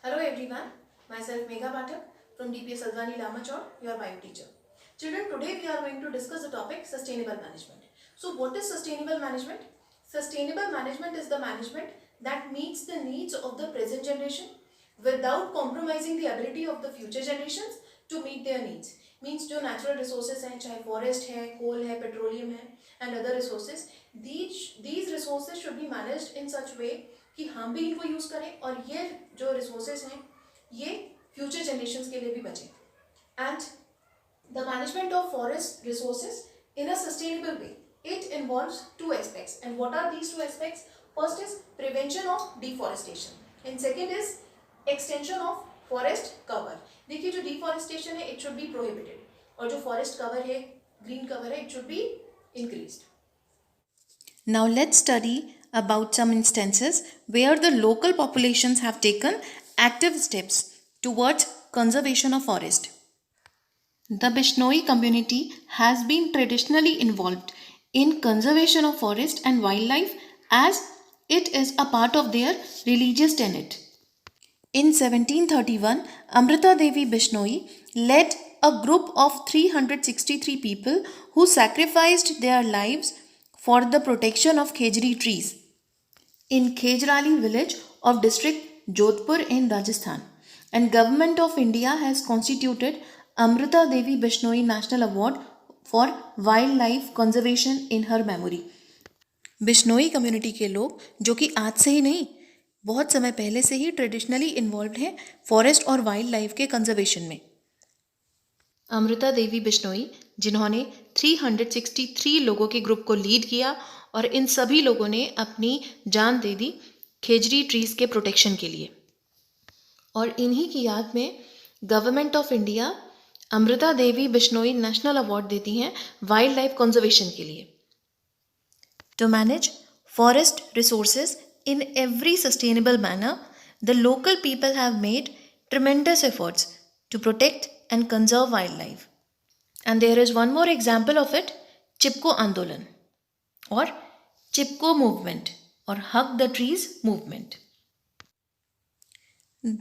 Hello everyone, myself Megha Pathak from DPS Advani Lamachor, your bio teacher. Children, today we are going to discuss the topic sustainable management. So what is sustainable management? Sustainable management is the management that meets the needs of the present generation without compromising the ability of the future generations to meet their needs. Means जो natural resources हैं, चाहे forest है, coal है, petroleum है and other resources, these resources should be managed in such way कि हम भी इनको यूज़ करें और ये जो रिसोर्सेज हैं ये फ्यूचर जनरेशन्स के लिए भी बचे. And the management of forest resources in a sustainable way it involves two aspects. And what are these two aspects? First is prevention of deforestation and second is extension of forest cover. देखिए जो deforestation है it should be prohibited और जो forest cover है green cover है it should be increased. Now let's study about some instances where the local populations have taken active steps towards conservation of forest. The Bishnoi community has been traditionally involved in conservation of forest and wildlife as it is a part of their religious tenet. In 1731, Amrita Devi Bishnoi led a group of 363 people who sacrificed their lives for the protection of khejri trees in Khejrali village of district Jodhpur in Rajasthan, and Government of India has constituted Amrita Devi Bishnoi National Award for Wildlife Conservation in her memory. Bishnoi community के लोग जो कि आज से ही नहीं बहुत समय पहले से ही ट्रेडिशनली इन्वॉल्व हैं फॉरेस्ट और वाइल्ड लाइफ के कंजर्वेशन में. अमृता देवी बिश्नोई जिन्होंने 363 लोगों के ग्रुप को लीड किया और इन सभी लोगों ने अपनी जान दे दी खेजरी ट्रीज के प्रोटेक्शन के लिए. और इन्हीं की याद में government of India Amrita Devi Bishnoi national award देती हैं वाइल्ड लाइफ कंजर्वेशन के लिए. To manage forest resources in every sustainable manner the local people have made tremendous efforts to protect and conserve wildlife. And there is one more example of it, Chipko Andolan or Chipko movement or Hug the Trees movement.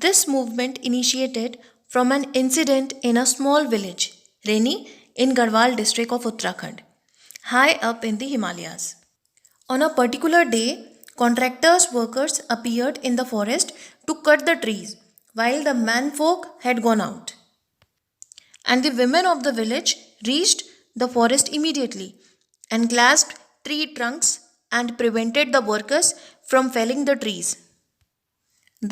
This movement initiated from an incident in a small village, Reni, in Garhwal district of Uttarakhand, high up in the Himalayas. On a particular day, contractors' workers appeared in the forest to cut the trees while the manfolk had gone out. And the women of the village reached the forest immediately and grasped tree trunks and prevented the workers from felling the trees.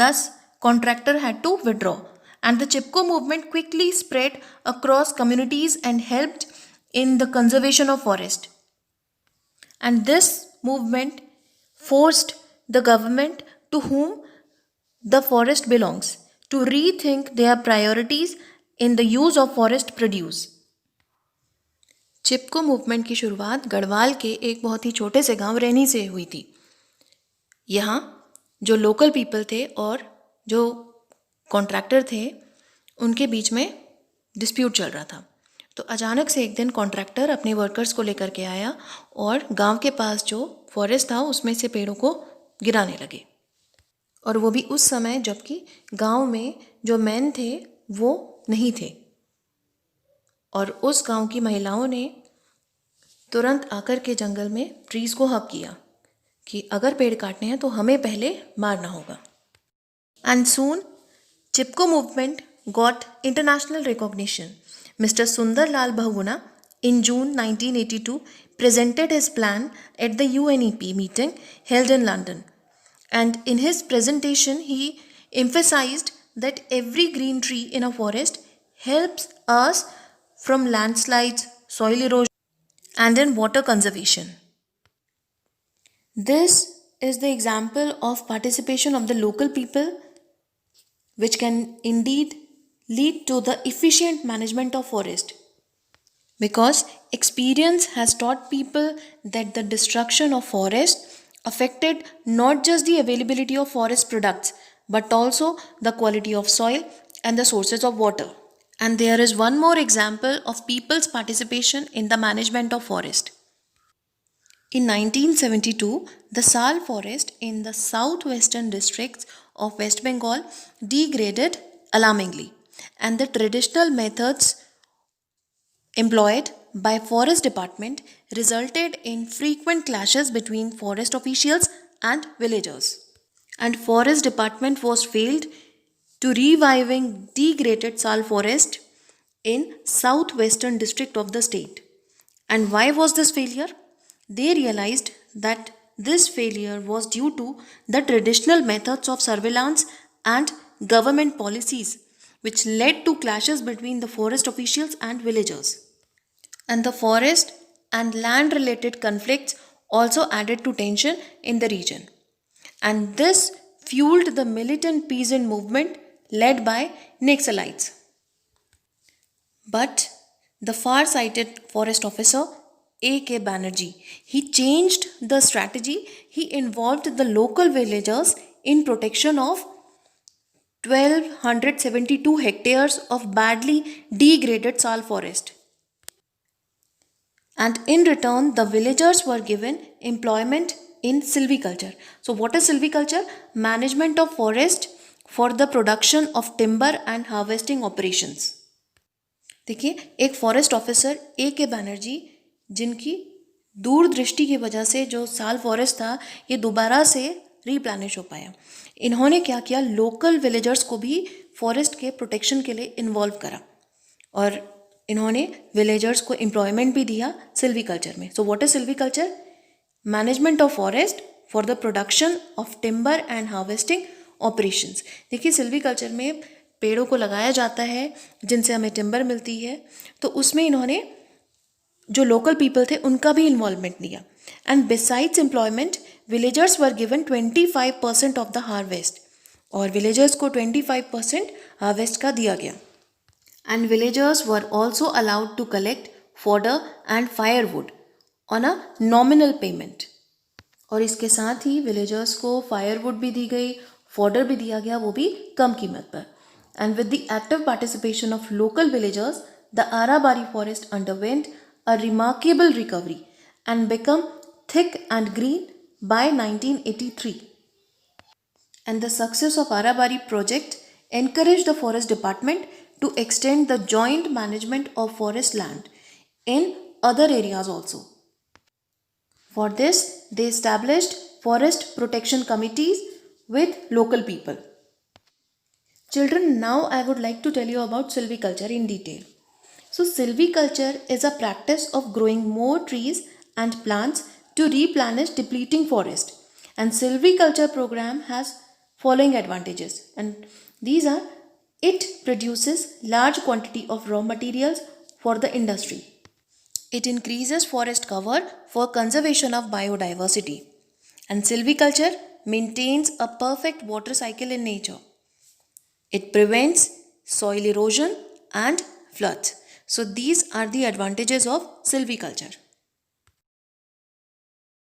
Thus, contractor had to withdraw, and the Chipko movement quickly spread across communities and helped in the conservation of forest. And this movement forced the government to whom the forest belongs to rethink their priorities in the use of forest produce. Chipko movement की शुरुआत गढ़वाल के एक बहुत ही छोटे से गांव रैनी से हुई थी. यहाँ जो लोकल पीपल थे और जो कॉन्ट्रैक्टर थे उनके बीच में डिस्प्यूट चल रहा था. तो अचानक से एक दिन कॉन्ट्रैक्टर अपने वर्कर्स को लेकर के आया और गांव के पास जो फॉरेस्ट था उसमें से पेड़ों को गिराने लगे. और वो भी उस समय जबकि गांव में जो मैन थे वो नहीं थे. और उस गांव की महिलाओं ने तुरंत आकर के जंगल में ट्रीज़ को हक किया कि अगर पेड़ काटने हैं तो हमें पहले मारना होगा. And soon Chipko movement got international recognition. Mister सुंदर लाल Bahuguna in June 1982 presented his plan at the UNEP meeting held in London. And in his presentation he emphasized that every green tree in a forest helps us from landslides, soil erosion, and in water conservation. This is the example of participation of the local people, which can indeed lead to the efficient management of forest. Because experience has taught people that the destruction of forest affected not just the availability of forest products but also the quality of soil and the sources of water. And there is one more example of people's participation in the management of forest. In 1972, the Sal forest in the southwestern districts of West Bengal degraded alarmingly, and the traditional methods employed by forest department resulted in frequent clashes between forest officials and villagers, and forest department was failed to reviving degraded sal forest in southwestern district of the state. And why was this failure? They realized that this failure was due to the traditional methods of surveillance and government policies, which led to clashes between the forest officials and villagers. And the forest and land related conflicts also added to tension in the region. And this fueled the militant peasant movement led by Naxalites. But the far-sighted forest officer A.K. Banerjee, he changed the strategy. He involved the local villagers in protection of 1272 hectares of badly degraded sal forest. And in return, the villagers were given employment in silviculture. So what is silviculture? Management of forest for the production of timber and harvesting operations. देखिए, एक forest officer ए के बैनर्जी, जिनकी दूरदृष्टि की वजह से जो साल forest था ये दोबारा से रीप्लानिश हो पाया, इन्होंने क्या किया, लोकल विलेजर्स को भी फॉरेस्ट के प्रोटेक्शन के लिए इन्वॉल्व करा और इन्होंने विलेजर्स को एम्प्लॉयमेंट भी दिया सिल्वीकल्चर में. So what is silviculture? Management of forest for the production of timber and harvesting operations. देखिए, सिल्वीकल्चर में पेड़ों को लगाया जाता है जिनसे हमें टिम्बर मिलती है, तो उसमें इन्होंने जो लोकल पीपल थे उनका भी इन्वॉल्वमेंट दिया. And besides employment, villagers were given 25% of the harvest, और विलेजर्स को 25% हार्वेस्ट का दिया गया. And villagers were also allowed to collect fodder and firewood on a nominal payment. और इसके साथ ही विलेजर्स को फायरवुड भी दी गई, फॉडर भी दिया गया, वो भी कम कीमत पर. And with the active participation of local villagers, the Arabari forest underwent a remarkable recovery and became thick and green by 1983. And the success of Arabari project encouraged the forest department to extend the joint management of forest land in other areas also. For this, they established forest protection committees with local people. Children, now I would like to tell you about silviculture in detail. So silviculture is a practice of growing more trees and plants to replenish depleting forest. And silviculture program has following advantages, and these are: it produces large quantity of raw materials for the industry. It increases forest cover for conservation of biodiversity. And silviculture maintains a perfect water cycle in nature. It prevents soil erosion and floods. So these are the advantages of silviculture.